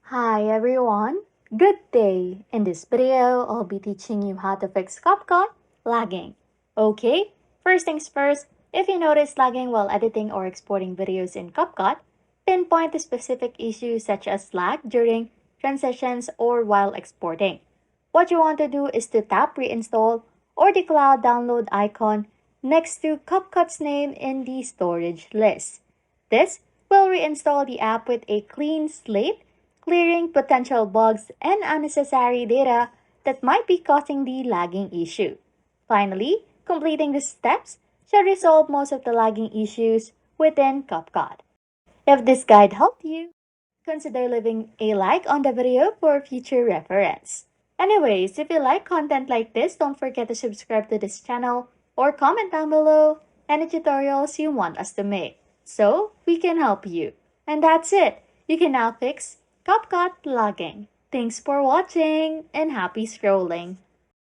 Hi everyone, good day! In this video, I'll be teaching you how to fix CapCut lagging. Okay, first things first, if you notice lagging while editing or exporting videos in CapCut, pinpoint the specific issues such as lag during transitions or while exporting. What you want to do is to tap reinstall or the cloud download icon next to CapCut's name in the storage list. This will reinstall the app with a clean slate, clearing potential bugs and unnecessary data that might be causing the lagging issue. Finally, completing the steps should resolve most of the lagging issues within CapCut. If this guide helped you, consider leaving a like on the video for future reference. Anyways, if you like content like this, don't forget to subscribe to this channel or comment down below any tutorials you want us to make so we can help you. And that's it. You can now fix CapCut lagging. Thanks for watching and happy scrolling.